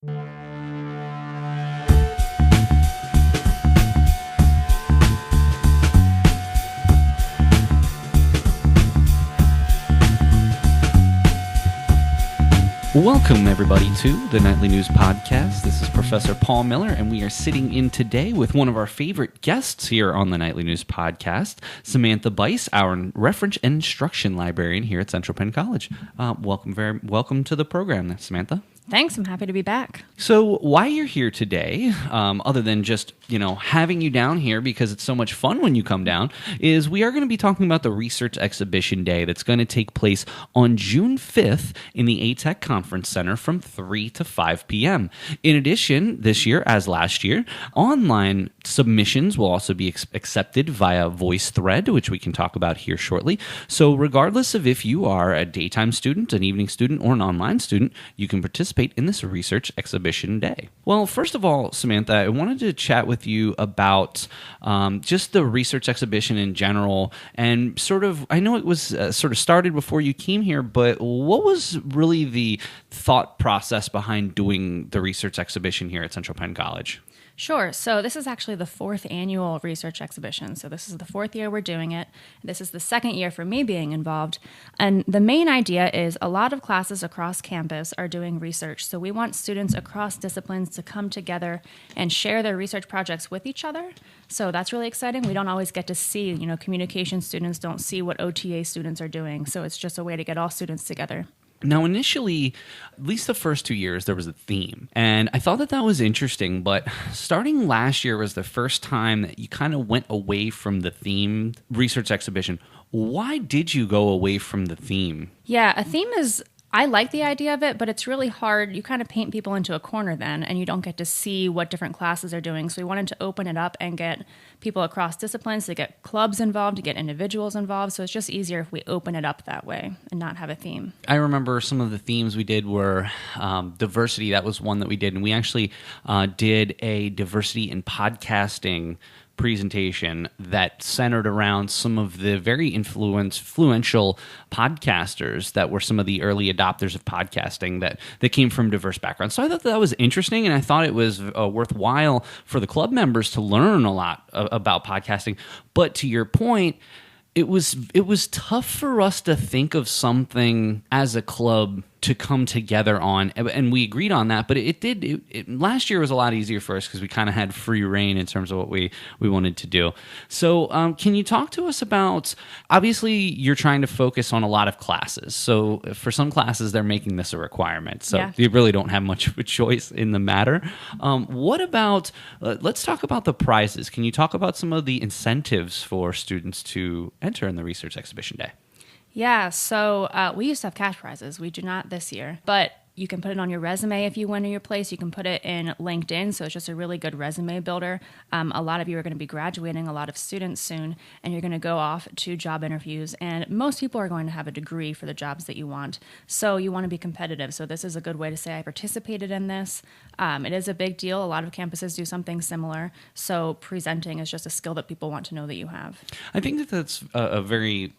Welcome, everybody, to the Nightly News Podcast. This is Professor Paul Miller, and we are sitting in today with one of our favorite guests here on the Nightly News Podcast, Samantha Bise, our reference and instruction librarian here at Central Penn College. Welcome to the program, Samantha. Thanks. I'm happy to be back. So why you're here today, other than just, having you down here because it's so much fun when you come down, is we are going to be talking about the Research Exhibition Day that's going to take place on June 5th in the ATEC Conference Center from 3 to 5 p.m. In addition, this year, as last year, online submissions will also be accepted via VoiceThread, which we can talk about here shortly. So regardless of if you are a daytime student, an evening student, or an online student, you can participate in this Research Exhibition Day. Well, first of all, Samantha, I wanted to chat with you about just the Research Exhibition in general, and I know it was sort of started before you came here, but what was really the thought process behind doing the Research Exhibition here at Central Penn College? Sure. So this is actually the 4th annual research exhibition. So this is the 4th year we're doing it. This is the 2nd year for me being involved. And the main idea is a lot of classes across campus are doing research. So we want students across disciplines to come together and share their research projects with each other. So that's really exciting. We don't always get to see, communication students don't see what OTA students are doing. So it's just a way to get all students together. Now, initially, at least the first 2 years, there was a theme. And I thought that was interesting, but starting last year was the first time that you kind of went away from the theme research exhibition. Why did you go away from the theme? Yeah, a theme is... I like the idea of it, but it's really hard. You kind of paint people into a corner then, and you don't get to see what different classes are doing. So we wanted to open it up and get people across disciplines, to get clubs involved, to get individuals involved. So it's just easier if we open it up that way and not have a theme. I remember some of the themes we did were diversity. That was one that we did. And we actually did a diversity in podcasting presentation that centered around some of the very influential podcasters that were some of the early adopters of podcasting that came from diverse backgrounds. So I thought that was interesting, and I thought it was worthwhile for the club members to learn a lot about podcasting. But to your point, it was tough for us to think of something as a club to come together on, and we agreed on that. But last year was a lot easier for us because we kind of had free reign in terms of what we wanted to do. So can you talk to us about, obviously you're trying to focus on a lot of classes. So for some classes, they're making this a requirement. So yeah. You really don't have much of a choice in the matter. What about, let's talk about the prizes. Can you talk about some of the incentives for students to enter in the Research Exhibition Day? Yeah, so we used to have cash prizes. We do not this year, but you can put it on your resume if you win in your place. You can put it in LinkedIn, so it's just a really good resume builder. A lot of you are going to be graduating, a lot of students soon, and you're going to go off to job interviews, and most people are going to have a degree for the jobs that you want. So you want to be competitive, so this is a good way to say I participated in this. It is a big deal. A lot of campuses do something similar, so presenting is just a skill that people want to know that you have. I think that's a very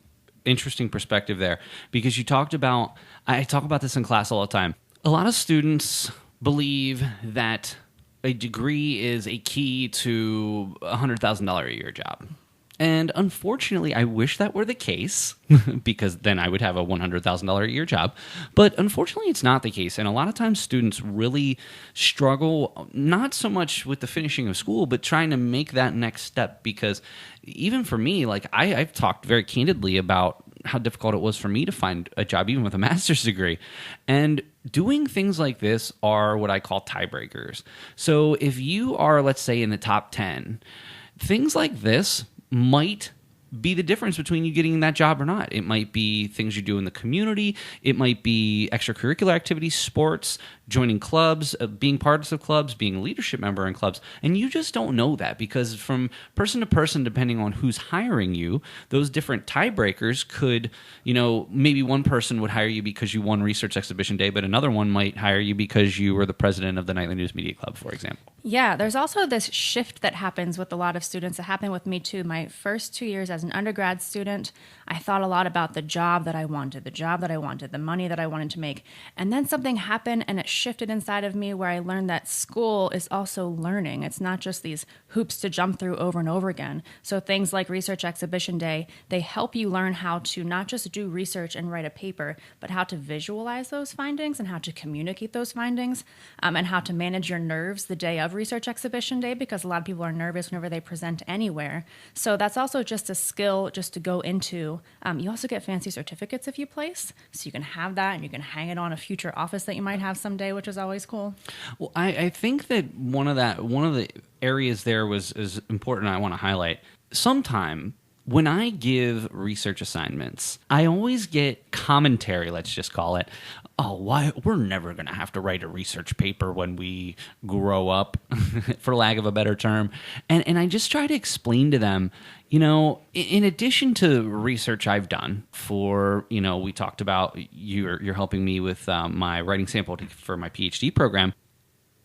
interesting perspective there, because I talk about this in class all the time. A lot of students believe that a degree is a key to a $100,000 a year job. And unfortunately, I wish that were the case, because then I would have a $100,000 a year job. But unfortunately, it's not the case. And a lot of times students really struggle, not so much with the finishing of school, but trying to make that next step. Because even for me, I've talked very candidly about how difficult it was for me to find a job, even with a master's degree. And doing things like this are what I call tiebreakers. So if you are, let's say, in the top 10, things like this might be the difference between you getting that job or not. It might be things you do in the community. It might be extracurricular activities, sports, joining clubs, being parts of clubs, being a leadership member in clubs. And you just don't know that, because from person to person, depending on who's hiring you, those different tiebreakers could, maybe one person would hire you because you won Research Exhibition Day, but another one might hire you because you were the president of the Nightly News Media Club, for example. Yeah, there's also this shift that happens with a lot of students. It happened with me too. My first 2 years as an undergrad student, I thought a lot about the job that I wanted, the money that I wanted to make. And then something happened and it shifted inside of me where I learned that school is also learning. It's not just these hoops to jump through over and over again. So things like Research Exhibition Day, they help you learn how to not just do research and write a paper, but how to visualize those findings and how to communicate those findings, and how to manage your nerves the day of Research Exhibition Day, because a lot of people are nervous whenever they present anywhere. So that's also just a skill just to go into. You also get fancy certificates if you place, so you can have that and you can hang it on a future office that you might have someday, which is always cool. Well, I think that one of the areas there is important. I want to highlight. Sometime when I give research assignments, I always get commentary, let's just call it. Oh, why we're never going to have to write a research paper when we grow up, for lack of a better term. And I just try to explain to them, in addition to research I've done for, we talked about you're helping me with my writing sample for my PhD program.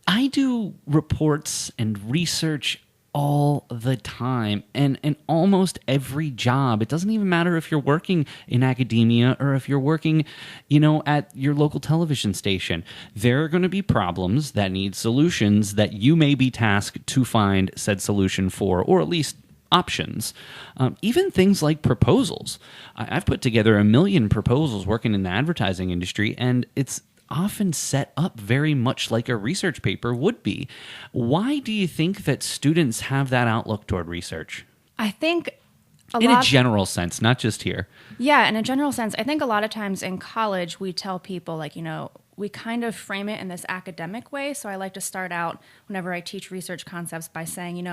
I do reports and research all the time, and almost every job. It doesn't even matter if you're working in academia or if you're working, at your local television station. There are going to be problems that need solutions that you may be tasked to find said solution for, or at least options. Even things like proposals. I've put together 1 million proposals working in the advertising industry, and it's often set up very much like a research paper would be. Why do you think that students have that outlook toward research? I think in a general sense, not just here. Yeah, in a general sense. I think a lot of times in college we tell people we kind of frame it in this academic way. So I like to start out whenever I teach research concepts by saying,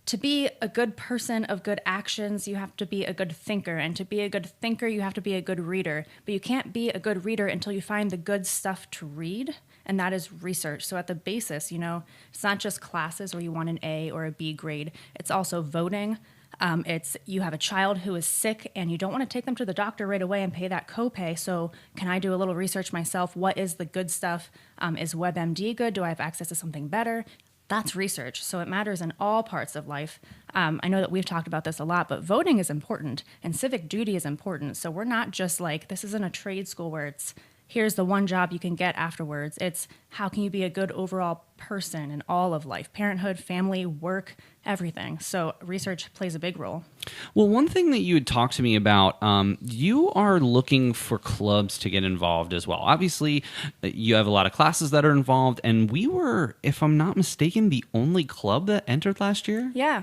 to be a good person of good actions, you have to be a good thinker. And to be a good thinker, you have to be a good reader. But you can't be a good reader until you find the good stuff to read. And that is research. So at the basis, it's not just classes where you want an A or a B grade. It's also voting. It's you have a child who is sick and you don't want to take them to the doctor right away and pay that copay. So can I do a little research myself? What is the good stuff? Is WebMD good? Do I have access to something better? That's research. So it matters in all parts of life. I know that we've talked about this a lot, but voting is important and civic duty is important. So we're not just this isn't a trade school where it's here's the one job you can get afterwards. It's how can you be a good overall person in all of life, parenthood, family, work, everything. So research plays a big role. Well, one thing that you had talked to me about, you are looking for clubs to get involved as well. Obviously, you have a lot of classes that are involved, and we were, if I'm not mistaken, the only club that entered last year. Yeah.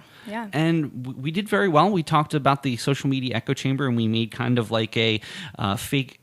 And we did very well. We talked about the social media echo chamber, and we made kind of like a fake...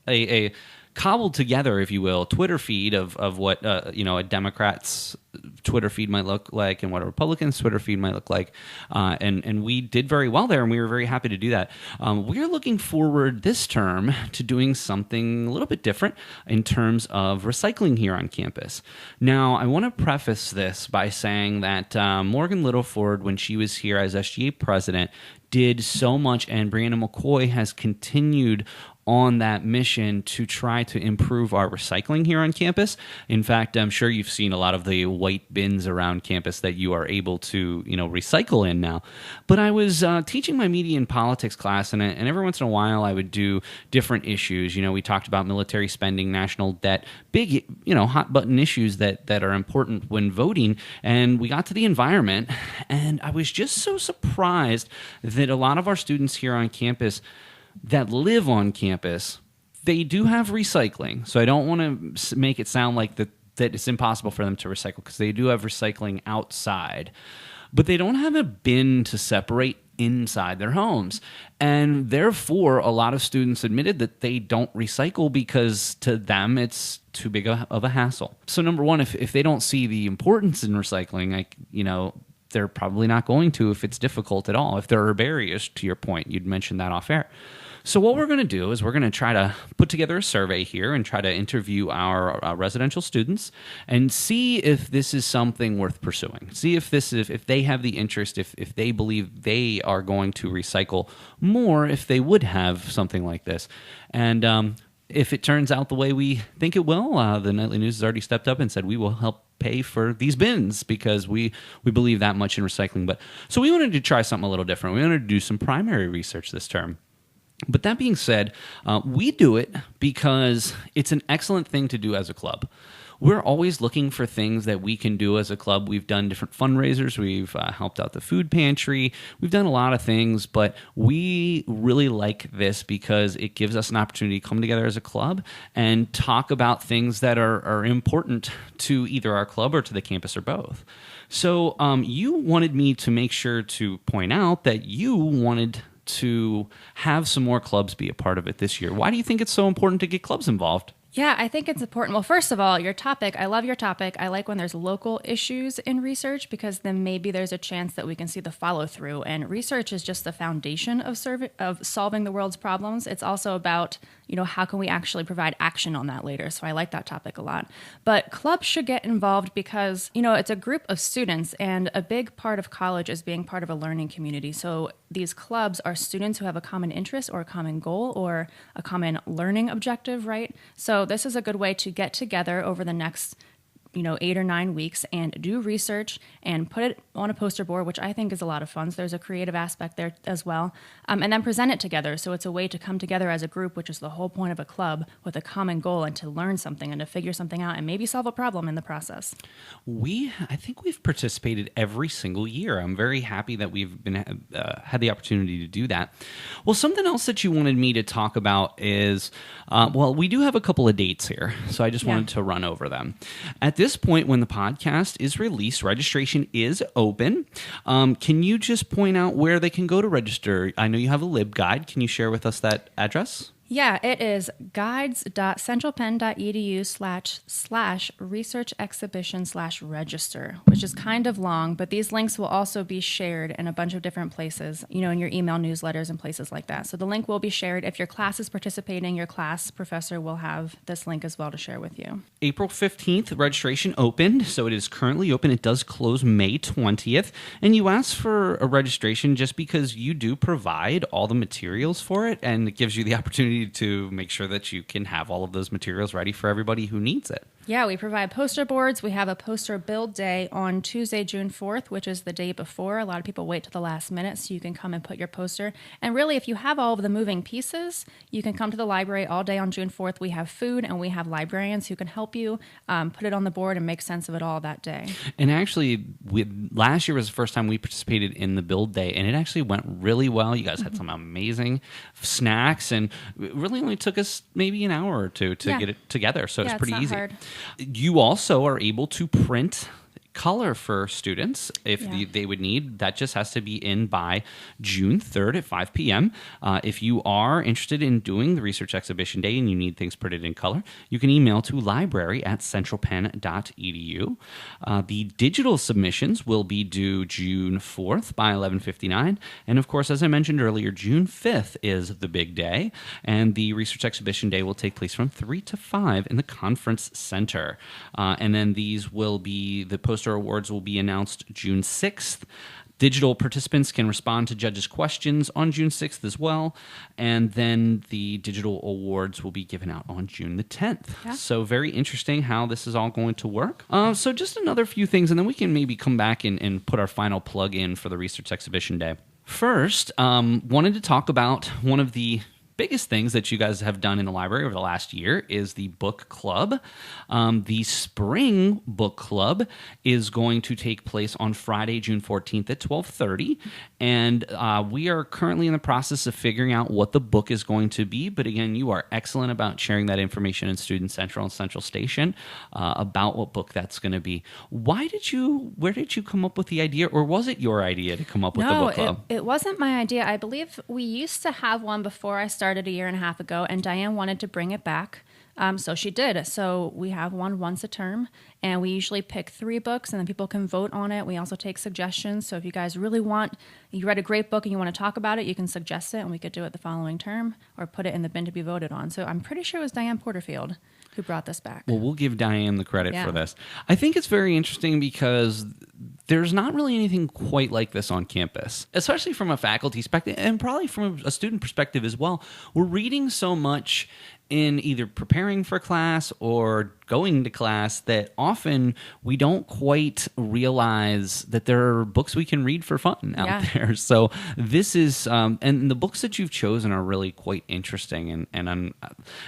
a cobbled together, if you will, Twitter feed of what a Democrat's Twitter feed might look like and what a Republican's Twitter feed might look like, and we did very well there, and we were very happy to do that. We're looking forward this term to doing something a little bit different in terms of recycling here on campus. Now, I want to preface this by saying that Morgan Littleford, when she was here as SGA president, did so much, and Brianna McCoy has continued on that mission to try to improve our recycling here on campus. In fact, I'm sure you've seen a lot of the white bins around campus that you are able to, recycle in now. But I was teaching my media and politics class, and every once in a while I would do different issues. We talked about military spending, national debt, big, hot button issues that are important when voting. And we got to the environment, and I was just so surprised that a lot of our students here on campus that live on campus, they do have recycling. So I don't want to make it sound like that it's impossible for them to recycle, because they do have recycling outside. But they don't have a bin to separate inside their homes. And therefore, a lot of students admitted that they don't recycle because to them it's too big of a hassle. So number one, if they don't see the importance in recycling, they're probably not going to if it's difficult at all. If there are barriers, to your point, you'd mentioned that off air. So what we're going to do is we're going to try to put together a survey here and try to interview our residential students and see if this is something worth pursuing. See if they have the interest, if they believe they are going to recycle more, if they would have something like this. And if it turns out the way we think it will, the Nightly News has already stepped up and said we will help pay for these bins because we believe that much in recycling. But so we wanted to try something a little different. We wanted to do some primary research this term. But that being said, we do it because it's an excellent thing to do as a club. We're always looking for things that we can do as a club. We've done different fundraisers. We've helped out the food pantry. We've done a lot of things, but we really like this because it gives us an opportunity to come together as a club and talk about things that are important to either our club or to the campus or both. So you wanted me to make sure to point out that you wanted to have some more clubs be a part of it this year. Why do you think it's so important to get clubs involved? Yeah, I think it's important. Well, first of all, your topic, I love your topic. I like when there's local issues in research because then maybe there's a chance that we can see the follow through. And research is just the foundation of solving the world's problems. It's also about, how can we actually provide action on that later? So I like that topic a lot. But clubs should get involved because, it's a group of students and a big part of college is being part of a learning community. So these clubs are students who have a common interest or a common goal or a common learning objective, right? So this is a good way to get together over the next 8 or 9 weeks and do research and put it on a poster board, which I think is a lot of fun. So there's a creative aspect there as well. And then present it together. So it's a way to come together as a group, which is the whole point of a club, with a common goal and to learn something and to figure something out and maybe solve a problem in the process. I think we've participated every single year. I'm very happy that we've been had the opportunity to do that. Well, something else that you wanted me to talk about is, we do have a couple of dates here. So I just wanted to run over them. At this point, when the podcast is released, registration is open. Can you just point out where they can go to register? I know you have a LibGuide. Can you share with us that address? Yeah, it is guides.centralpenn.edu/research exhibition/register, which is kind of long, but these links will also be shared in a bunch of different places, in your email newsletters and places like that. So the link will be shared. If your class is participating, your class professor will have this link as well to share with you. April 15th, registration opened, so it is currently open. It does close May 20th, and you ask for a registration just because you do provide all the materials for it, and it gives you the opportunity to make sure that you can have all of those materials ready for everybody who needs it. Yeah, we provide poster boards. We have a poster build day on Tuesday, June 4th, which is the day before. A lot of people wait till the last minute so you can come and put your poster. And really, if you have all of the moving pieces, you can come to the library all day on June 4th. We have food and we have librarians who can help you put it on the board and make sense of it all that day. And actually, last year was the first time we participated in the build day, and it actually went really well. You guys had some amazing snacks, and it really only took us maybe an hour or two to get it together, so it's pretty easy. Hard. You also are able to print color for students if they would need. That just has to be in by June 3rd at 5 p.m. If you are interested in doing the research exhibition day and you need things printed in color, you can email to library@centralpenn.edu. The digital submissions will be due June 4th by 11:59. And of course, as I mentioned earlier, June 5th is the big day, and the research exhibition day will take place from 3 to 5 in the conference center. And then these will be the poster awards will be announced June 6th. Digital participants can respond to judges' questions on June 6th as well. And then the digital awards will be given out on June the 10th. Yeah. So very interesting how this is all going to work. So just another few things, and then we can maybe come back and put our final plug in for the research exhibition day. First, wanted to talk about one of the biggest things that you guys have done in the library over the last year is the book club. The spring book club is going to take place on Friday, June 14th at 12:30. And we are currently in the process of figuring out what the book is going to be. But again, you are excellent about sharing that information in Student Central and Central Station about what book that's going to be. Where did you come up with the idea, or was it your idea to come up with the book club? It wasn't my idea. I believe we used to have one before I started a year and a half ago, and Diane wanted to bring it back. So she did. So we have one once a term, and we usually pick 3 books, and then people can vote on it. We also take suggestions. So if you guys really you read a great book and you want to talk about it, you can suggest it, and we could do it the following term or put it in the bin to be voted on. So I'm pretty sure it was Diane Porterfield who brought this back. Well, we'll give Diane the credit for this. I think it's very interesting because there's not really anything quite like this on campus, especially from a faculty perspective and probably from a student perspective as well. We're reading so much in either preparing for class or going to class that often we don't quite realize that there are books we can read for fun out there. So this is, and the books that you've chosen are really quite interesting, and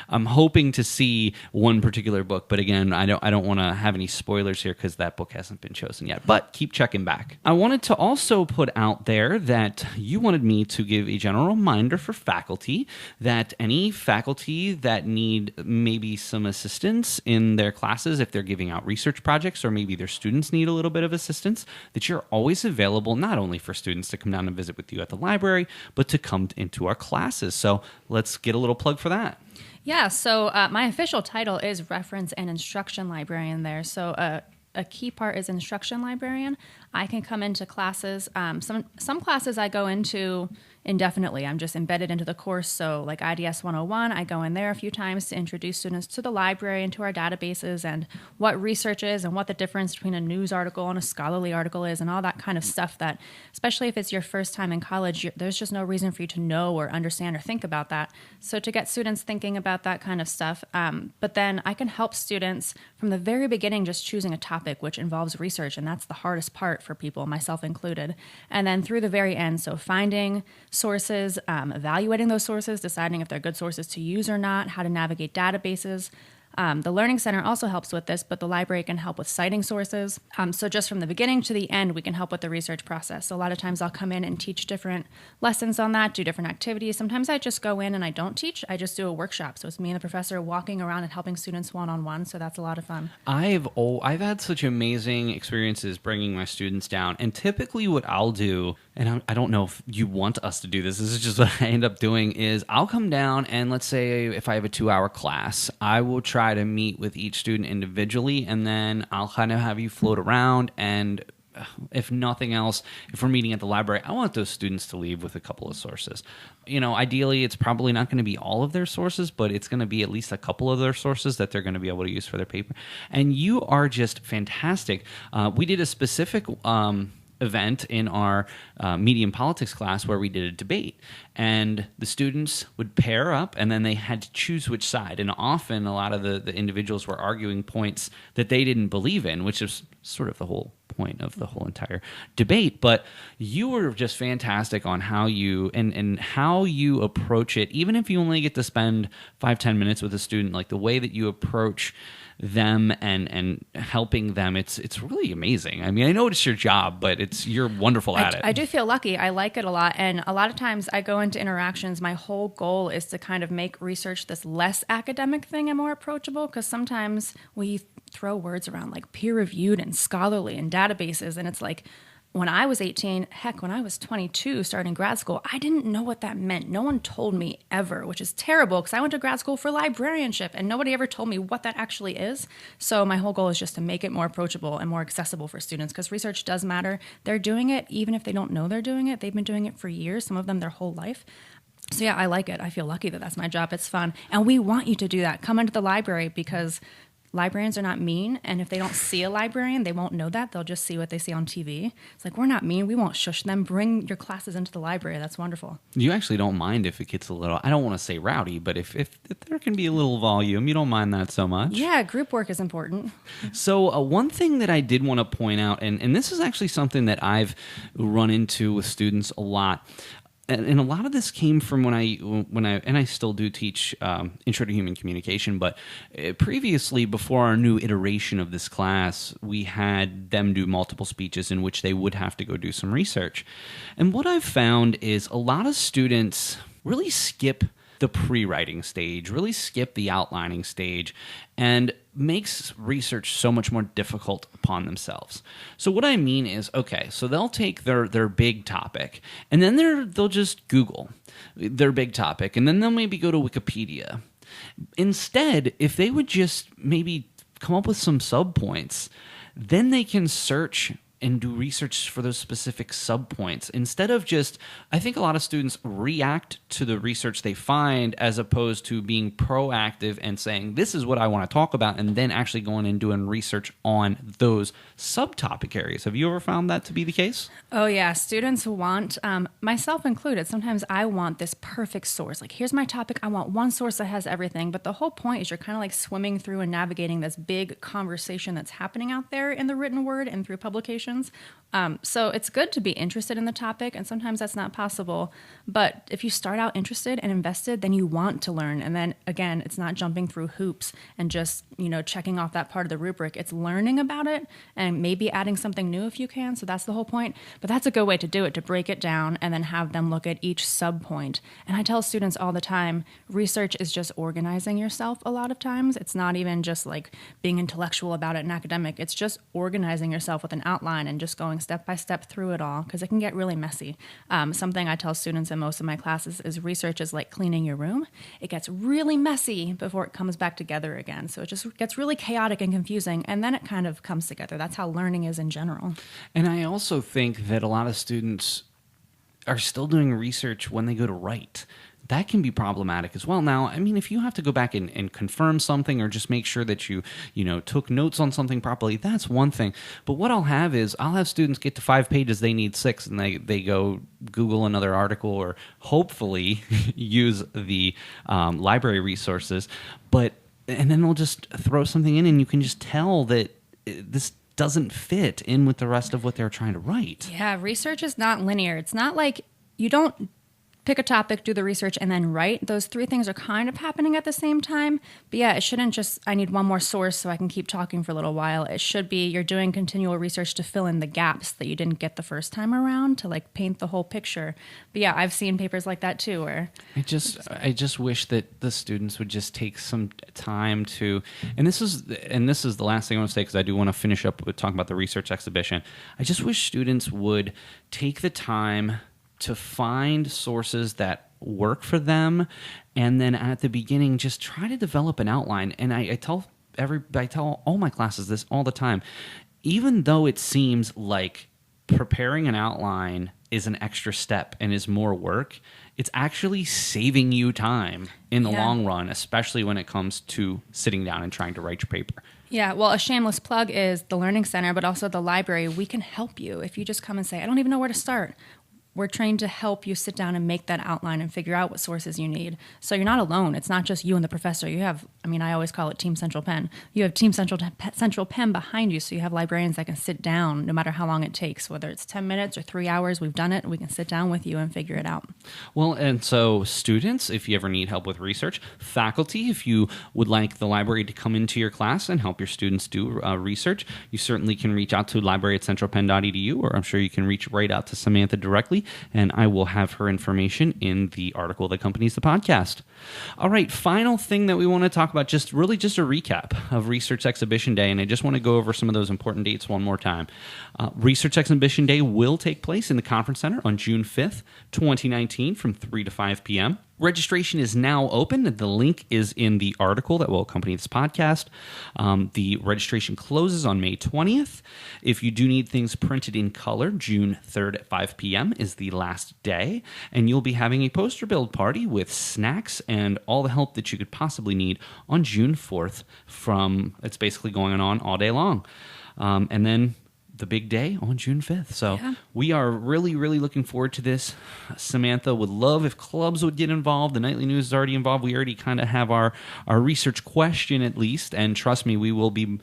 I'm hoping to see one particular book, but again, I don't want to have any spoilers here because that book hasn't been chosen yet, but keep checking back. I wanted to also put out there that you wanted me to give a general reminder for faculty that any faculty that need maybe some assistance in their classes, if they're giving out research projects or maybe their students need a little bit of assistance, that you're always available not only for students to come down and visit with you at the library, but to come into our classes. So let's get a little plug for that. Yeah, so my official title is Reference and Instruction Librarian there. So a key part is Instruction Librarian. I can come into classes. Some classes I go into indefinitely. I'm just embedded into the course. So like IDS 101, I go in there a few times to introduce students to the library and to our databases and what research is and what the difference between a news article and a scholarly article is and all that kind of stuff that, especially if it's your first time in college, there's just no reason for you to know or understand or think about that. So to get students thinking about that kind of stuff, but then I can help students from the very beginning just choosing a topic which involves research, and that's the hardest part for people, myself included. And then through the very end, so finding sources, evaluating those sources, deciding if they're good sources to use or not, how to navigate databases. The Learning Center also helps with this, but the library can help with citing sources. So just from the beginning to the end, we can help with the research process. So a lot of times I'll come in and teach different lessons on that, do different activities. Sometimes I just go in and I don't teach. I just do a workshop. So it's me and the professor walking around and helping students one-on-one. So that's a lot of fun. I've had such amazing experiences bringing my students down. And typically what I'll do, and I don't know if you want us to do this, this is just what I end up doing, is I'll come down and let's say if I have a 2-hour class, I will try to meet with each student individually, and then I'll kind of have you float around, and if nothing else, if we're meeting at the library, I want those students to leave with a couple of sources. You know, ideally, it's probably not going to be all of their sources, but it's going to be at least a couple of their sources that they're going to be able to use for their paper. And you are just fantastic. We did a specific event in our media and politics class where we did a debate, and the students would pair up and then they had to choose which side, and often a lot of the individuals were arguing points that they didn't believe in, which is sort of the whole point of the whole entire debate. But you were just fantastic on how you and how you approach it, even if you only get to spend 5-10 minutes with a student, like the way that you approach them and helping them, it's really amazing. I mean, I know it's your job, but you're wonderful at it. I do feel lucky. I like it a lot, and a lot of times I go into interactions, my whole goal is to kind of make research this less academic thing and more approachable, because sometimes we throw words around like peer-reviewed and scholarly and databases, and it's like, when I was 18, heck, when I was 22 starting grad school, I didn't know what that meant. No one told me ever, which is terrible because I went to grad school for librarianship and nobody ever told me what that actually is. So my whole goal is just to make it more approachable and more accessible for students, because research does matter. They're doing it even if they don't know they're doing it. They've been doing it for years, some of them their whole life. So yeah, I like it. I feel lucky that that's my job. It's fun. And we want you to do that. Come into the library, because librarians are not mean, and if they don't see a librarian, they won't know that. They'll just see what they see on TV. It's like, we're not mean. We won't shush them. Bring your classes into the library. That's wonderful. You actually don't mind if it gets a little, I don't want to say rowdy, but if there can be a little volume, you don't mind that so much. Yeah, group work is important. So one thing that I did want to point out, and this is actually something that I've run into with students a lot, and a lot of this came from when I still do teach Intro to Human Communication, but previously, before our new iteration of this class, we had them do multiple speeches in which they would have to go do some research. And what I've found is a lot of students really skip the pre-writing stage, really skip the outlining stage, and makes research so much more difficult upon themselves. So what I mean is, okay, so they'll take their big topic, and then they'll just Google their big topic, and then they'll maybe go to Wikipedia. Instead, if they would just maybe come up with some subpoints, then they can search and do research for those specific subpoints instead of just, I think a lot of students react to the research they find as opposed to being proactive and saying, this is what I want to talk about, and then actually going and doing research on those subtopic areas. Have you ever found that to be the case? Oh, yeah. Students want, myself included, sometimes I want this perfect source. Like, here's my topic. I want one source that has everything. But the whole point is you're kind of like swimming through and navigating this big conversation that's happening out there in the written word and through publications. So it's good to be interested in the topic, and sometimes that's not possible. But if you start out interested and invested, then you want to learn. And then again, it's not jumping through hoops and just, checking off that part of the rubric. It's learning about it and maybe adding something new if you can. So that's the whole point. But that's a good way to do it, to break it down and then have them look at each subpoint. And I tell students all the time, research is just organizing yourself a lot of times. It's not even just like being intellectual about it and academic. It's just organizing yourself with an outline and just going step by step through it all, because it can get really messy. Something I tell students in most of my classes is research is like cleaning your room. It gets really messy before it comes back together again. So it just gets really chaotic and confusing, and then it kind of comes together. That's how learning is in general. And I also think that a lot of students are still doing research when they go to write. That can be problematic as well. Now, I mean, if you have to go back and confirm something or just make sure that you took notes on something properly, that's one thing. But what I'll have students get to 5 pages, they need 6, and they go Google another article or hopefully use the library resources. And then they'll just throw something in, and you can just tell that this doesn't fit in with the rest of what they're trying to write. Yeah, research is not linear. It's not like you don't pick a topic, do the research, and then write. Those 3 things are kind of happening at the same time. But yeah, it shouldn't just, I need one more source so I can keep talking for a little while. It should be you're doing continual research to fill in the gaps that you didn't get the first time around, to like paint the whole picture. But yeah, I've seen papers like that too, where I just wish that the students would just take some time to, and this is the last thing I want to say, because I do want to finish up with talking about the research exhibition. I just wish students would take the time to find sources that work for them, and then at the beginning just try to develop an outline. And I tell all my classes this all the time. Even though it seems like preparing an outline is an extra step and is more work, it's actually saving you time in the long run, especially when it comes to sitting down and trying to write your paper. Yeah, well, a shameless plug is the Learning Center, but also the library. We can help you. If you just come and say, I don't even know where to start, we're trained to help you sit down and make that outline and figure out what sources you need. So you're not alone. It's not just you and the professor. You have, I always call it Team Central Penn. You have Team Central Penn behind you, so you have librarians that can sit down no matter how long it takes, whether it's 10 minutes or 3 hours. We've done it. We can sit down with you and figure it out. Well, and so students, if you ever need help with research, faculty, if you would like the library to come into your class and help your students do research, you certainly can reach out to library@centralpenn.edu, or I'm sure you can reach right out to Samantha directly, and I will have her information in the article that accompanies the podcast. All right, final thing that we want to talk about, just a recap of Research Exhibition Day, and I just want to go over some of those important dates one more time. Research Exhibition Day will take place in the Conference Center on June 5th, 2019 from 3 to 5 p.m. Registration is now open. The link is in the article that will accompany this podcast. The registration closes on May 20th. If you do need things printed in color, June 3rd at 5 p.m. is the last day. And you'll be having a poster build party with snacks and all the help that you could possibly need on June 4th. It's basically going on all day long. And then the big day on June 5th. So we are really, really looking forward to this. Samantha would love if clubs would get involved. The Nightly News is already involved. We already kind of have our research question at least. And trust me, we will be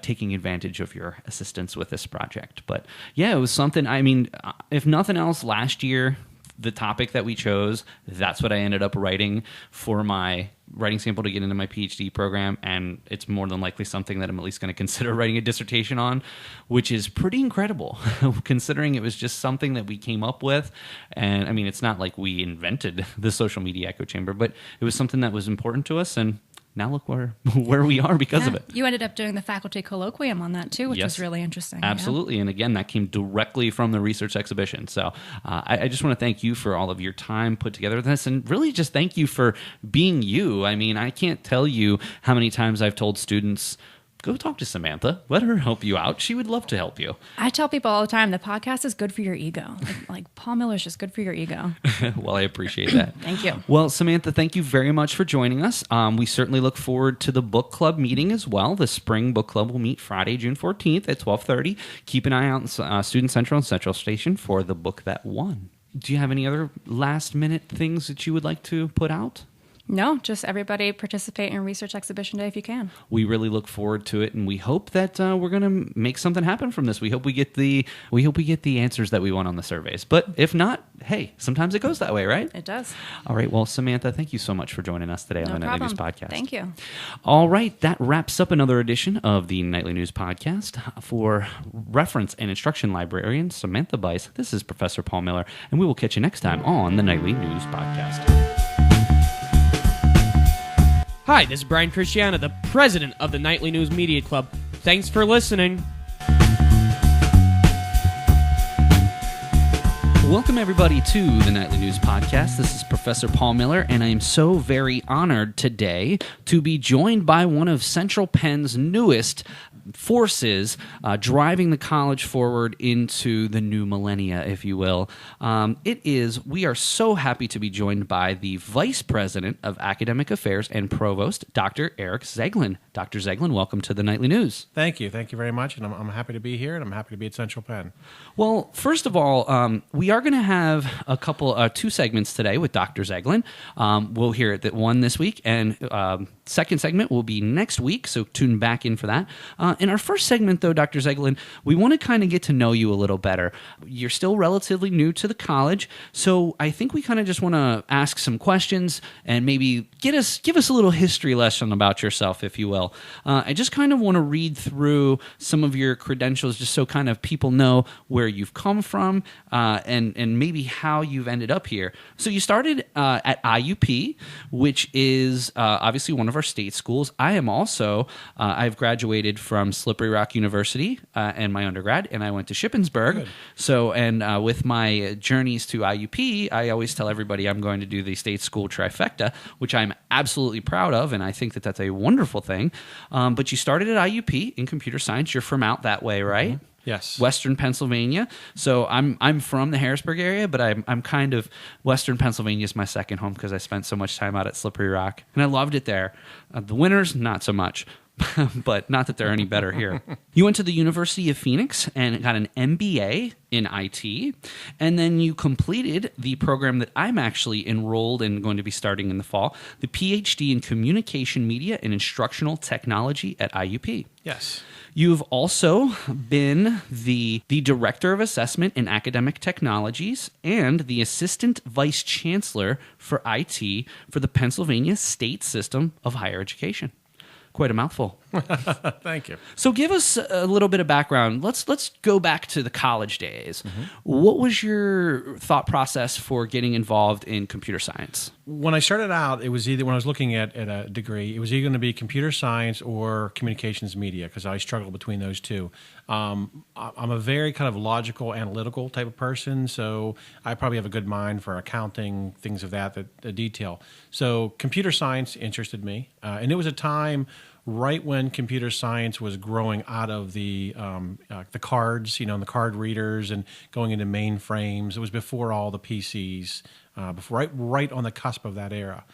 taking advantage of your assistance with this project. But yeah, it was something, if nothing else, last year, the topic that we chose, that's what I ended up writing for my writing sample to get into my PhD program, and it's more than likely something that I'm at least going to consider writing a dissertation on, which is pretty incredible considering it was just something that we came up with. And it's not like we invented the social media echo chamber, but it was something that was important to us, and now look where we are because of it. You ended up doing the faculty colloquium on that too, which was really interesting. Absolutely. Yeah. And again, that came directly from the research exhibition. So I just want to thank you for all of your time put together with this, and really just thank you for being you. I can't tell you how many times I've told students, go talk to Samantha. Let her help you out. She would love to help you. I tell people all the time, the podcast is good for your ego. Like Paul Miller's just good for your ego. Well, I appreciate that. Thank you. Well, Samantha, thank you very much for joining us. We certainly look forward to the book club meeting as well. The spring book club will meet Friday, June 14th at 12:30. Keep an eye out on Student Central and Central Station for the book that won. Do you have any other last-minute things that you would like to put out? No, just everybody participate in Research Exhibition Day if you can. We really look forward to it, and we hope that we're going to make something happen from this. We hope we get the answers that we want on the surveys. But if not, hey, sometimes it goes that way, right? It does. All right. Well, Samantha, thank you so much for joining us today on the Nightly News Podcast. Thank you. All right. That wraps up another edition of the Nightly News Podcast. For reference and instruction librarian Samantha Bise, this is Professor Paul Miller, and we will catch you next time on the Nightly News Podcast. Hi, this is Brian Christiana, the president of the Nightly News Media Club. Thanks for listening. Welcome, everybody, to the Nightly News Podcast. This is Professor Paul Miller, and I am so very honored today to be joined by one of Central Penn's newest forces driving the college forward into the new millennia, if you will. We are so happy to be joined by the Vice President of Academic Affairs and Provost, Dr. Eric Zeglen. Dr. Zeglen, welcome to the Nightly News. Thank you. Thank you very much, and I'm happy to be here, and I'm happy to be at Central Penn. Well, first of all, we are going to have two segments today with Dr. Zeglen. We'll hear it one this week, and second segment will be next week, so tune back in for that. In our first segment, though, Dr. Zeglen, we want to kind of get to know you a little better. You're still relatively new to the college, so I think we kind of just want to ask some questions and maybe give us a little history lesson about yourself, if you will. I just kind of want to read through some of your credentials just so kind of people know where you've come from and maybe how you've ended up here. So you started at IUP, which is obviously one of our state schools. I am also, I've graduated from Slippery Rock University and my undergrad, and I went to Shippensburg. Good. So, and with my journeys to IUP, I always tell everybody I'm going to do the state school trifecta, which I'm absolutely proud of, and I think that that's a wonderful thing. But you started at IUP in computer science. You're from out that way, right? Mm-hmm. Yes. Western Pennsylvania. So I'm from the Harrisburg area, but I'm kind of Western Pennsylvania is my second home because I spent so much time out at Slippery Rock, and I loved it there. The winters, not so much. But not that they're any better here. You went to the University of Phoenix and got an MBA in IT, and then you completed the program that I'm actually enrolled in, going to be starting in the fall, the PhD in Communication Media and Instructional Technology at IUP. Yes. You've also been the Director of Assessment in Academic Technologies and the Assistant Vice Chancellor for IT for the Pennsylvania State System of Higher Education. Quite a mouthful. Thank you. So give us a little bit of background. Let's go back to the college days. Mm-hmm. What was your thought process for getting involved in computer science? When I started out, it was either when I was looking at a degree, it was either going to be computer science or communications media because I struggled between those two. I'm a very kind of logical, analytical type of person, so I probably have a good mind for accounting, things of that detail. So computer science interested me, and it was a time right when computer science was growing out of the cards, and the card readers and going into mainframes. It was before all the PCs, right on the cusp of that era.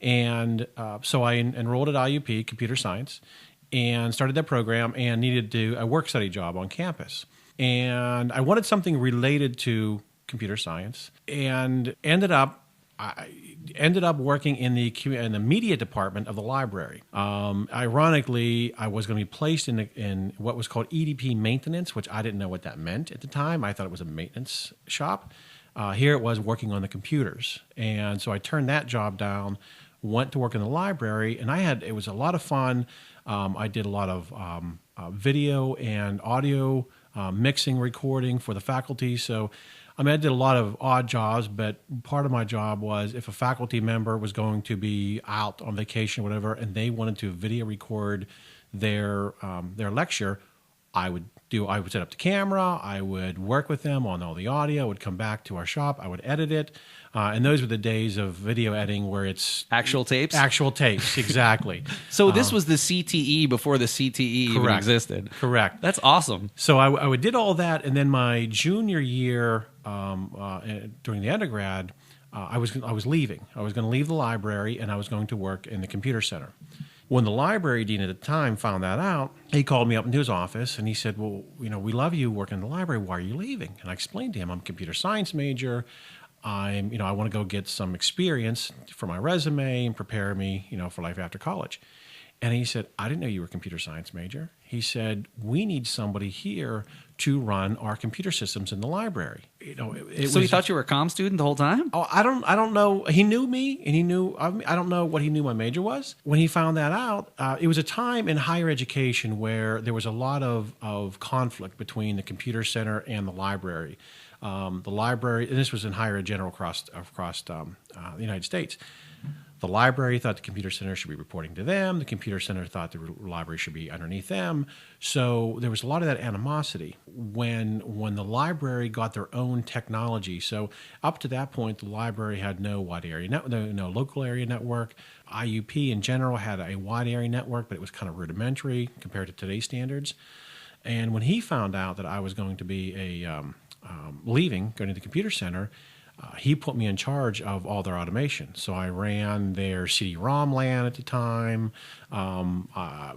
And so I enrolled at IUP, computer science, and started that program and needed to do a work study job on campus. And I wanted something related to computer science and ended up working in the media department of the library. Ironically, I was going to be placed in what was called EDP maintenance, which I didn't know what that meant at the time. I thought it was a maintenance shop. Here it was working on the computers. And so I turned that job down, went to work in the library, and it was a lot of fun. I did a lot of video and audio mixing, recording for the faculty. So I did a lot of odd jobs, but part of my job was if a faculty member was going to be out on vacation or whatever, and they wanted to video record their lecture, I would set up the camera. I would work with them on all the audio. I would come back to our shop. I would edit it. And those were the days of video editing where it's Actual tapes? Actual tapes, exactly. So this was the CTE before the CTE even existed. Correct. That's awesome. So I did all that, and then my junior year during the undergrad, I was leaving. I was going to leave the library, and I was going to work in the computer center. When the library dean at the time found that out, he called me up into his office, and he said, well, we love you working in the library. Why are you leaving? And I explained to him, I'm a computer science major. I want to go get some experience for my resume and prepare me, for life after college. And he said, I didn't know you were a computer science major. He said, we need somebody here to run our computer systems in the library. So he thought you were a comm student the whole time? Oh, I don't know. He knew me, and he knew. I don't know what he knew my major was. When he found that out, it was a time in higher education where there was a lot of conflict between the computer center and the library. The library, and this was in higher ed general across the United States. The library thought the computer center should be reporting to them. The computer center thought the library should be underneath them. So there was a lot of that animosity when the library got their own technology. So up to that point, the library had no wide area no local area network. IUP in general had a wide area network, but it was kind of rudimentary compared to today's standards. And when he found out that I was going to be going to the computer center, he put me in charge of all their automation. So I ran their CD-ROM LAN at the time.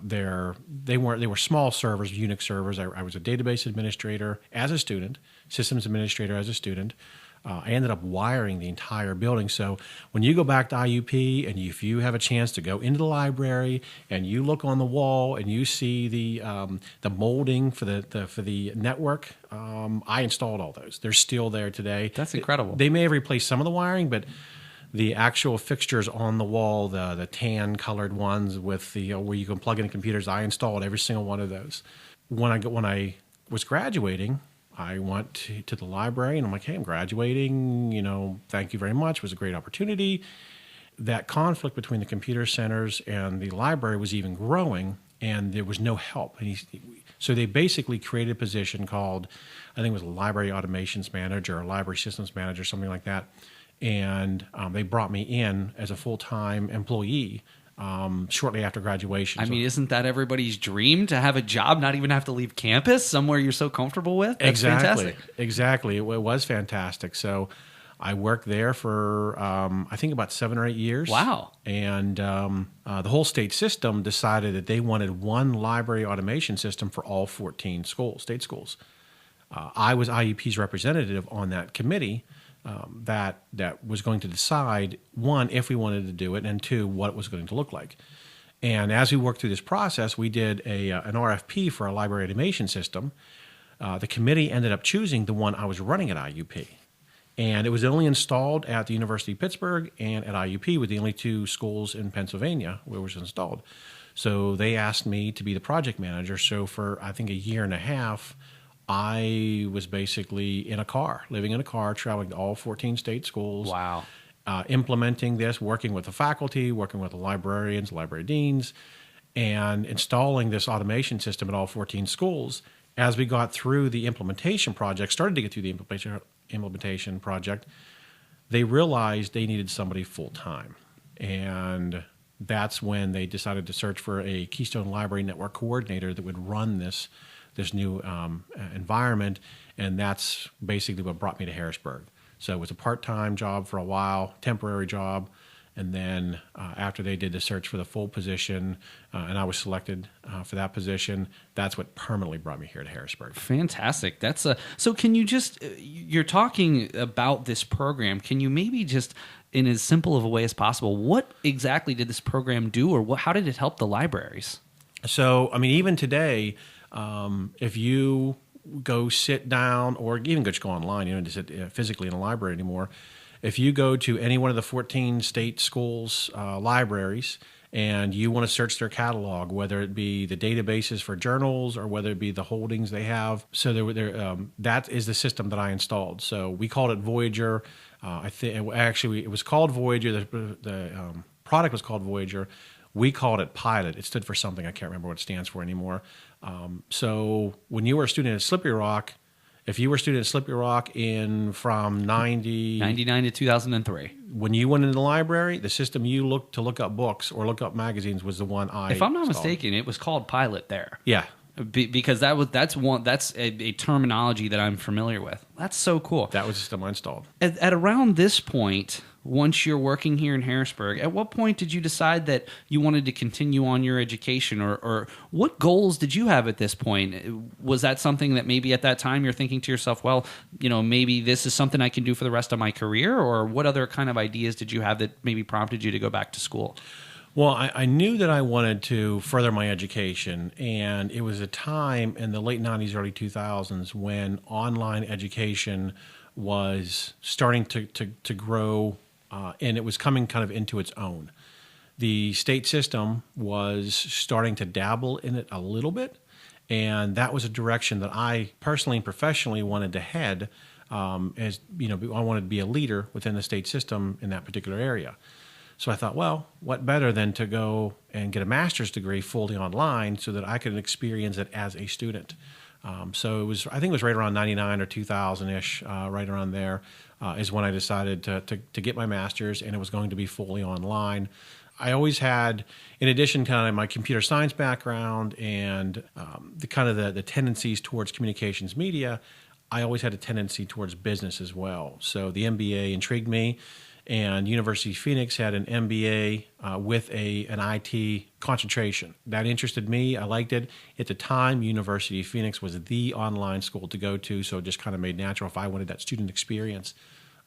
They were small servers, Unix servers. I was a database administrator as a student, systems administrator as a student. I ended up wiring the entire building. So when you go back to IUP and if you have a chance to go into the library and you look on the wall and you see the molding for the network, I installed all those. They're still there today. That's incredible. They may have replaced some of the wiring, but the actual fixtures on the wall, the tan colored ones with the where you can plug in computers, I installed every single one of those. When I was graduating, I went to the library and I'm like, hey, I'm graduating, thank you very much. It was a great opportunity. That conflict between the computer centers and the library was even growing, and there was no help. So they basically created a position called, I think it was a library automations manager or library systems manager, something like that. And they brought me in as a full-time employee shortly after graduation. I mean, isn't that everybody's dream to have a job, not even have to leave campus, somewhere you're so comfortable with? That's fantastic. Exactly. It was fantastic. So I worked there for, I think, about 7 or 8 years. Wow. And the whole state system decided that they wanted one library automation system for all 14 state schools. I was IUP's representative on that committee. That was going to decide, one, if we wanted to do it, and two, what it was going to look like. And as we worked through this process, we did an RFP for a library automation system. The committee ended up choosing the one I was running at IUP. And it was only installed at the University of Pittsburgh and at IUP, with the only 2 schools in Pennsylvania where it was installed. So they asked me to be the project manager. So for, I think, a year and a half, I was basically living in a car, traveling to all 14 state schools. Wow. Implementing this, working with the faculty, working with the librarians, library deans, and installing this automation system at all 14 schools. As we got through the implementation project, started to get through the implementation project, they realized they needed somebody full-time. And that's when they decided to search for a Keystone Library Network coordinator that would run this new environment, and that's basically what brought me to Harrisburg. So it was a part-time job for a while, temporary job, and then after they did the search for the full position, and I was selected for that position, that's what permanently brought me here to Harrisburg. Fantastic. So can you just, you're talking about this program, can you maybe just, in as simple of a way as possible, what exactly did this program do, or how did it help the libraries? So, I mean, even today, if you go sit down, or even just go online, you don't have to sit physically in a library anymore. If you go to any one of the 14 state schools' libraries and you want to search their catalog, whether it be the databases for journals or whether it be the holdings they have, so that is the system that I installed. So we called it Voyager. It was called Voyager. The product was called Voyager. We called it Pilot. It stood for something. I can't remember what it stands for anymore. So when you were a student at Slippery Rock, if you were a student at Slippery Rock from 99 to 2003. When you went into the library, the system you looked to look up books or look up magazines was the one If I'm not installed. mistaken, it was called Pilot there. Yeah. Because that's a terminology that I'm familiar with. That's so cool. That was the system I installed. At around this point, once you're working here in Harrisburg, at what point did you decide that you wanted to continue on your education, or what goals did you have at this point? Was that something that maybe at that time you're thinking to yourself, well, maybe this is something I can do for the rest of my career, or what other kind of ideas did you have that maybe prompted you to go back to school? Well, I knew that I wanted to further my education, and it was a time in the late 90s, early 2000s when online education was starting to grow, and it was coming kind of into its own. The state system was starting to dabble in it a little bit, and that was a direction that I personally and professionally wanted to head. As I wanted to be a leader within the state system in that particular area. So I thought, well, what better than to go and get a master's degree fully online so that I could experience it as a student. So I think it was right around 99 or 2000-ish, right around there, is when I decided to get my master's, and it was going to be fully online. I always had, in addition to kind of my computer science background and the tendencies towards communications media, I always had a tendency towards business as well. So the MBA intrigued me. And University of Phoenix had an MBA with an IT concentration. That interested me. I liked it. At the time, University of Phoenix was the online school to go to, so it just kind of made natural if I wanted that student experience.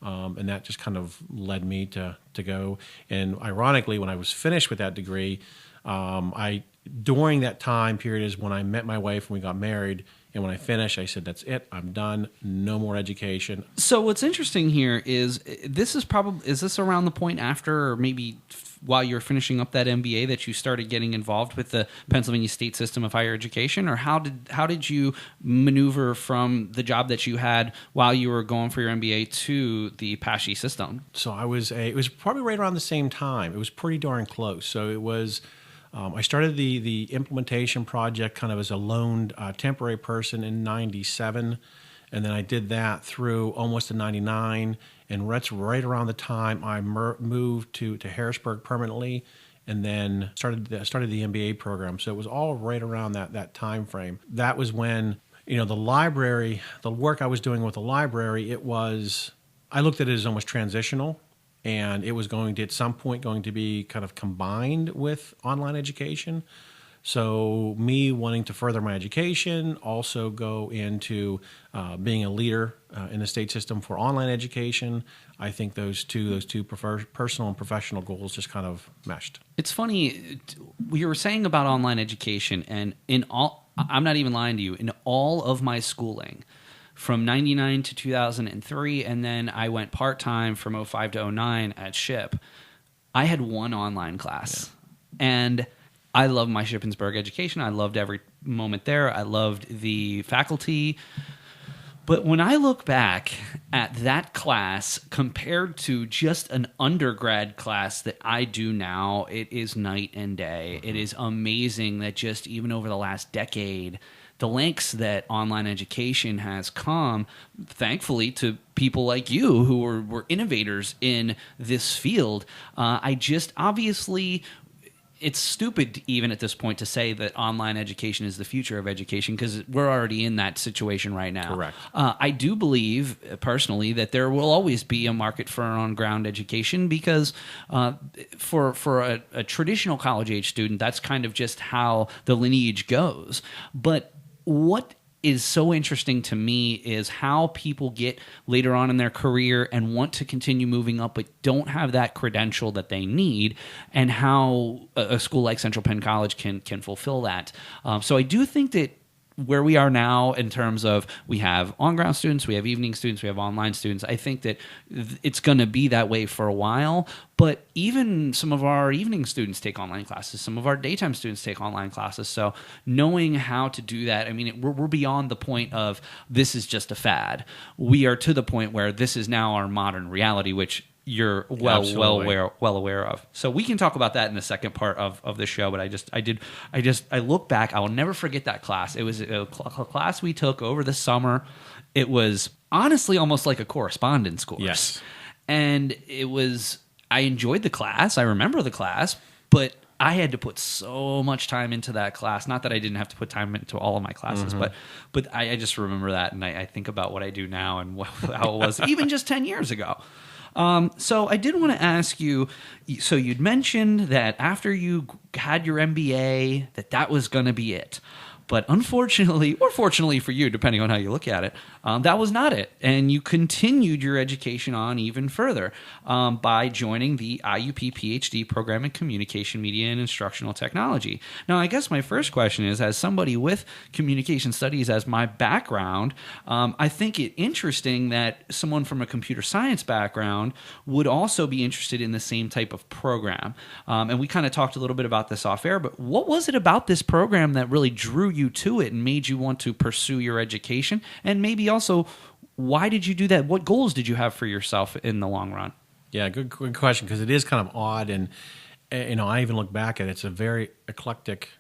And that just kind of led me to go. And ironically, when I was finished with that degree, during that time period is when I met my wife and we got married. And when I finished, I said, that's it. I'm done. No more education. So what's interesting here is is this around the point after, or maybe while you were finishing up that MBA, that you started getting involved with the Pennsylvania State System of Higher Education? Or how did you maneuver from the job that you had while you were going for your MBA to the PASHE system? So it was probably right around the same time. It was pretty darn close. So it was... I started the implementation project kind of as a lone temporary person in 97, and then I did that through almost to 99, and that's right around the time I moved to Harrisburg permanently, and then started the MBA program. So it was all right around that time frame. That was when the library, the work I was doing with the library, I looked at it as almost transitional. And it was at some point going to be kind of combined with online education. So me wanting to further my education, also go into being a leader in the state system for online education. I think those two personal and professional goals just kind of meshed. It's funny, you were saying about online education, and I'm not even lying to you, in all of my schooling, from 99 to 2003, and then I went part-time from 05 to 09 at SHIP, I had one online class. Yeah. And I loved my Shippensburg education. I loved every moment there. I loved the faculty. But when I look back at that class compared to just an undergrad class that I do now, it is night and day. Mm-hmm. It is amazing that just even over the last decade, the lengths that online education has come, thankfully, to people like you who were innovators in this field. Obviously, it's stupid even at this point to say that online education is the future of education, because we're already in that situation right now. Correct. I do believe personally that there will always be a market for on-ground education, because for a traditional college-age student, that's kind of just how the lineage goes. But what is so interesting to me is how people get later on in their career and want to continue moving up but don't have that credential that they need, and how a school like Central Penn College can fulfill that. So I do think that where we are now in terms of we have on-ground students, we have evening students, we have online students, I think that it's going to be that way for a while. But even some of our evening students take online classes. Some of our daytime students take online classes. So knowing how to do that, I mean, we're beyond the point of this is just a fad. We are to the point where this is now our modern reality, which you're well Absolutely. aware of. So we can talk about that in the second part of the show. But I look back. I will never forget that class. It was a class we took over the summer. It was honestly almost like a correspondence course. Yes. And I enjoyed the class. I remember the class, but I had to put so much time into that class. Not that I didn't have to put time into all of my classes, but I just remember that, and I think about what I do now and how it was even just 10 years ago. So I did want to ask you, so you'd mentioned that after you had your MBA, that was going to be it. But unfortunately, or fortunately for you, depending on how you look at it, that was not it. And you continued your education on even further by joining the IUP PhD program in Communication, Media, and Instructional Technology. Now, I guess my first question is, as somebody with communication studies as my background, I think it interesting that someone from a computer science background would also be interested in the same type of program. And we kind of talked a little bit about this off air, but what was it about this program that really drew you to it and made you want to pursue your education? And maybe also, why did you do that? What goals did you have for yourself in the long run? Yeah, good question, because it is kind of odd, and I even look back at it. It's a very eclectic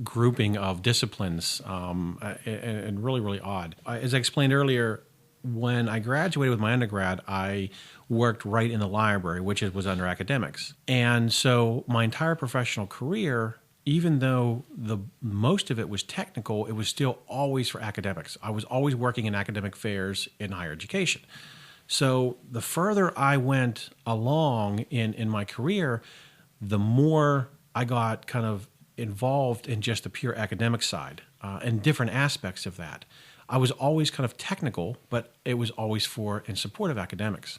grouping of disciplines, and really, really odd. As I explained earlier, when I graduated with my undergrad, I worked right in the library, which was under academics, and so my entire professional career, even though most of it was technical, it was still always for academics. I was always working in academic fairs in higher education. So the further I went along in my career, the more I got kind of involved in just the pure academic side and different aspects of that. I was always kind of technical, but it was always in support of academics.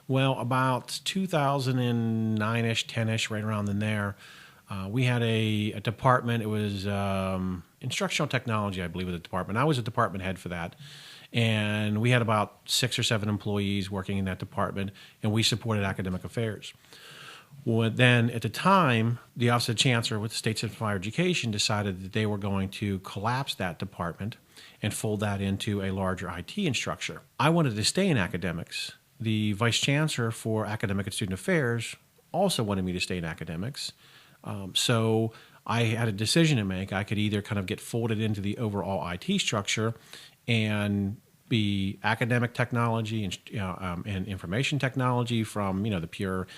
Well, about 2009-ish, 10-ish, right around in there, we had a department. It was instructional technology, I believe, was the department. I was a department head for that. And we had about 6 or 7 employees working in that department, and we supported academic affairs. Well, then, at the time, the Office of the Chancellor with the State Center for Higher Education decided that they were going to collapse that department and fold that into a larger IT instructor. I wanted to stay in academics. The Vice Chancellor for Academic and Student Affairs also wanted me to stay in academics. So I had a decision to make. I could either kind of get folded into the overall IT structure and be academic technology and information technology from the pure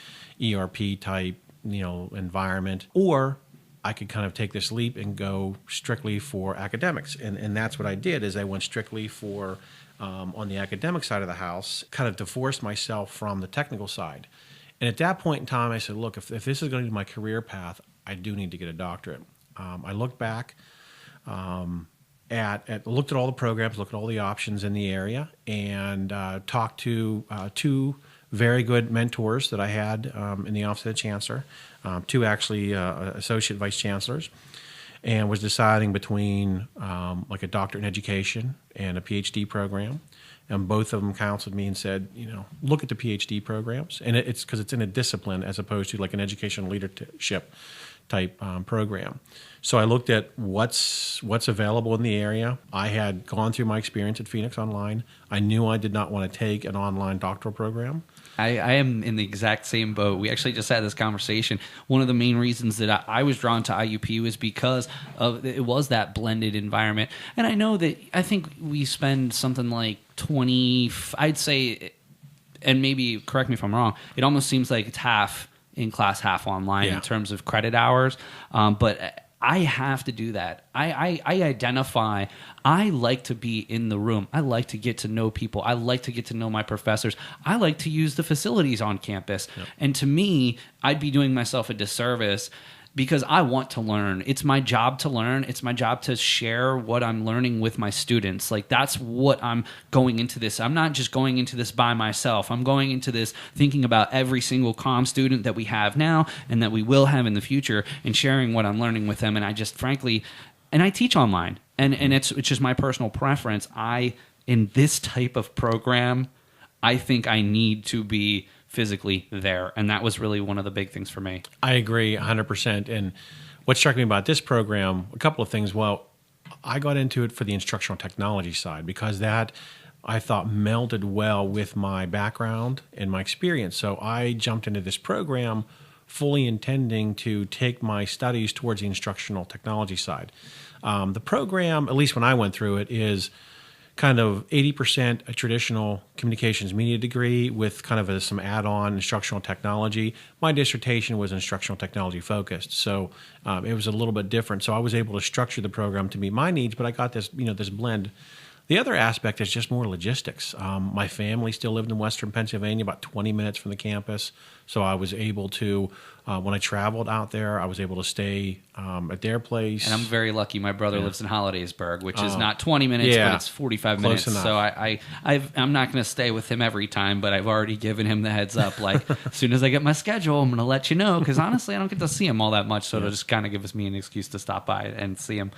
ERP type environment, or I could kind of take this leap and go strictly for academics, and that's what I did. Is I went strictly for on the academic side of the house, kind of divorced myself from the technical side. And at that point in time, I said, look, if this is going to be my career path, I do need to get a doctorate. I looked back looked at all the programs, looked at all the options in the area, and talked to 2 very good mentors that I had in the Office of the Chancellor, 2 actually associate vice chancellors, and was deciding between like a doctorate in education and a PhD program. And both of them counseled me and said, look at the PhD programs. And it's because it's in a discipline as opposed to like an educational leadership type program. So I looked at what's available in the area. I had gone through my experience at Phoenix Online. I knew I did not want to take an online doctoral program. I am in the exact same boat. We actually just had this conversation. One of the main reasons that I was drawn to IUP was because it was that blended environment. And I think we spend something like 20, I'd say, and maybe correct me if I'm wrong, it almost seems like it's half in class, half online in terms of credit hours. But I have to do that. I identify, I like to be in the room. I like to get to know people. I like to get to know my professors. I like to use the facilities on campus. Yep. And to me, I'd be doing myself a disservice because I want to learn. It's my job to learn. It's my job to share what I'm learning with my students. Like, that's what I'm going into this. I'm not just going into this by myself. I'm going into this thinking about every single comm student that we have now and that we will have in the future and sharing what I'm learning with them. And I just frankly, and I teach online. And it's just my personal preference. In this type of program, I think I need to be physically there, and that was really one of the big things for me. I agree 100%. And what struck me about this program, a couple of things. Well, I got into it for the instructional technology side because that I thought melded well with my background and my experience. So I jumped into this program fully intending to take my studies towards the instructional technology side. The program, at least when I went through it, is kind of 80% a traditional communications media degree with kind of some add-on instructional technology. My dissertation was instructional technology focused, so it was a little bit different. So I was able to structure the program to meet my needs, but I got this, this blend. The other aspect is just more logistics. My family still lived in Western Pennsylvania, about 20 minutes from the campus. So I was able to, when I traveled out there, I was able to stay at their place. And I'm very lucky. My brother lives in Hollidaysburg, which is not 20 minutes, but it's 45 minutes. Enough. So I'm not going to stay with him every time, but I've already given him the heads up. Like, as soon as I get my schedule, I'm going to let you know. Because honestly, I don't get to see him all that much. So it'll just kind of give me an excuse to stop by and see him.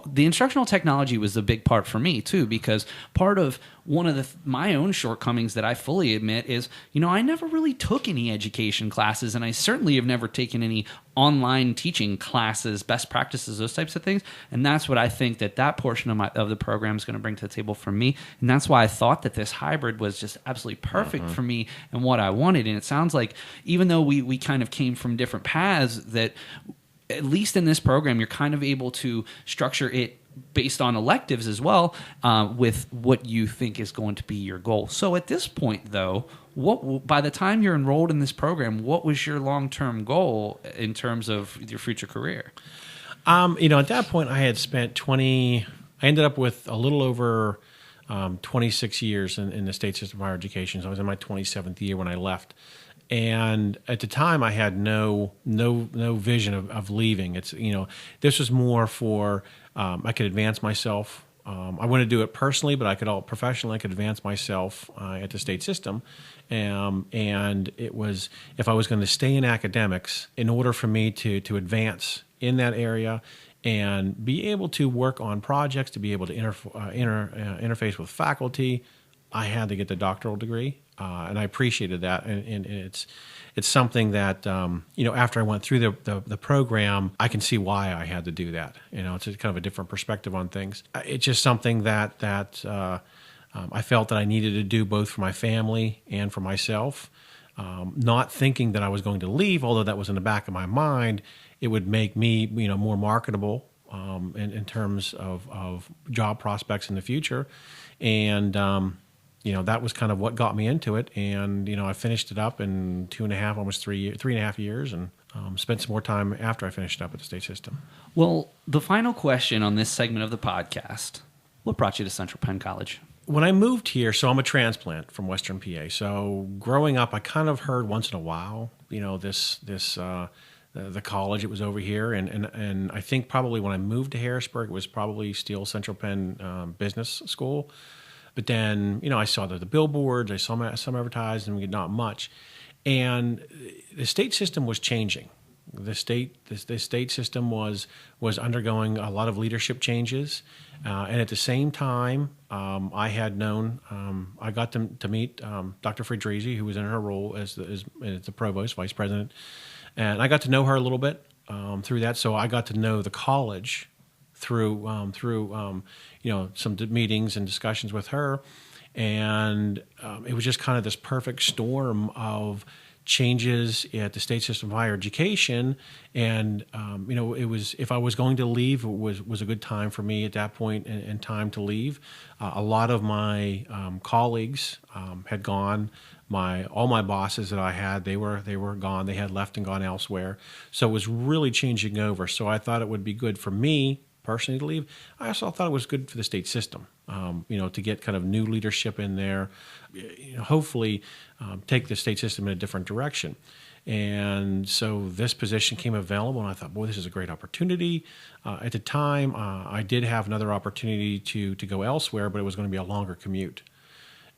The instructional technology was a big part for me, too, because part of one of my own shortcomings that I fully admit is, I never really took any education classes, and I certainly have never taken any online teaching classes, best practices, those types of things. And that's what I think that portion of the program is going to bring to the table for me. And that's why I thought that this hybrid was just absolutely perfect for me and what I wanted. And it sounds like even though we kind of came from different paths, that at least in this program, you're kind of able to structure it based on electives as well, with what you think is going to be your goal. So at this point, though, by the time you're enrolled in this program, what was your long-term goal in terms of your future career? At that point, I had spent I ended up with a little over 26 years in the state system of higher education. So I was in my 27th year when I left. And at the time, I had no vision of leaving. It's this was more for I could advance myself. I wouldn't do it personally, but professionally. I could advance myself at the state system. And it was, if I was going to stay in academics, in order for me to advance in that area and be able to work on projects, to be able to interface with faculty, I had to get the doctoral degree. And I appreciated that, and it's something that after I went through the program, I can see why I had to do that. It's kind of a different perspective on things. It's just something that I felt that I needed to do both for my family and for myself. Not thinking that I was going to leave, although that was in the back of my mind. It would make me more marketable in terms of job prospects in the future, and that was kind of what got me into it. And, I finished it up in 2.5, almost 3.5 years, and spent some more time after I finished up at the state system. Well, the final question on this segment of the podcast, what brought you to Central Penn College? When I moved here, so I'm a transplant from Western PA. So growing up, I kind of heard once in a while, the college, it was over here. And I think probably when I moved to Harrisburg, it was probably still Central Penn Business School. But then, I saw the billboards, I saw some advertised, and not much. And the state system was changing. The state system was undergoing a lot of leadership changes. And at the same time, I had known, I got to meet Dr. Friedrizi, who was in her role as the provost, vice president. And I got to know her a little bit through that. So I got to know the college through some meetings and discussions with her, and it was just kind of this perfect storm of changes at the state system of higher education. And it was, if I was going to leave, it was a good time for me at that point and time to leave. A lot of my colleagues had gone. All my bosses that I had, they were gone. They had left and gone elsewhere. So it was really changing over. So I thought it would be good for me personally to leave. I also thought it was good for the state system, to get kind of new leadership in there, hopefully take the state system in a different direction. And so this position came available, and I thought, boy, this is a great opportunity. At the time, I did have another opportunity to go elsewhere, but it was going to be a longer commute.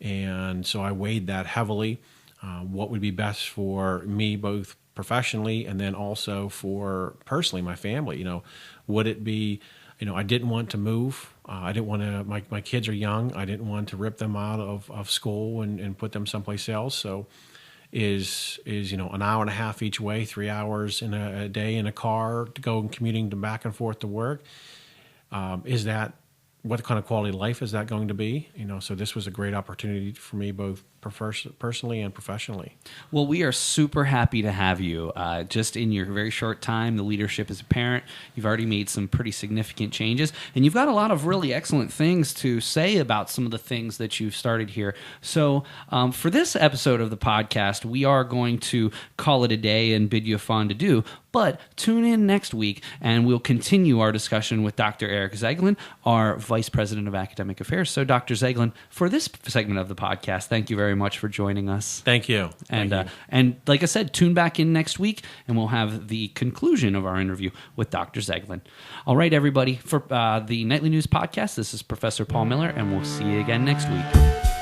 And so I weighed that heavily, what would be best for me, both professionally and then also for personally, my family. Would it be, I didn't want to move. I didn't want to, my kids are young. I didn't want to rip them out of school and put them someplace else. So is an hour and a half each way, 3 hours in a day in a car to go and commuting back and forth to work. Is that what kind of quality of life is that going to be? So this was a great opportunity for me, both personally and professionally. Well, we are super happy to have you. Just in your very short time, the leadership is apparent. You've already made some pretty significant changes, and you've got a lot of really excellent things to say about some of the things that you've started here. So for this episode of the podcast, we are going to call it a day and bid you a fond adieu. But tune in next week, and we'll continue our discussion with Dr. Eric Zeglen, our Vice President of Academic Affairs. So, Dr. Zeglen, for this segment of the podcast, thank you very much for joining us. Thank you. And like I said, tune back in next week, and we'll have the conclusion of our interview with Dr. Zeglen. All right, everybody, for the Nightly News Podcast, this is Professor Paul Miller, and we'll see you again next week.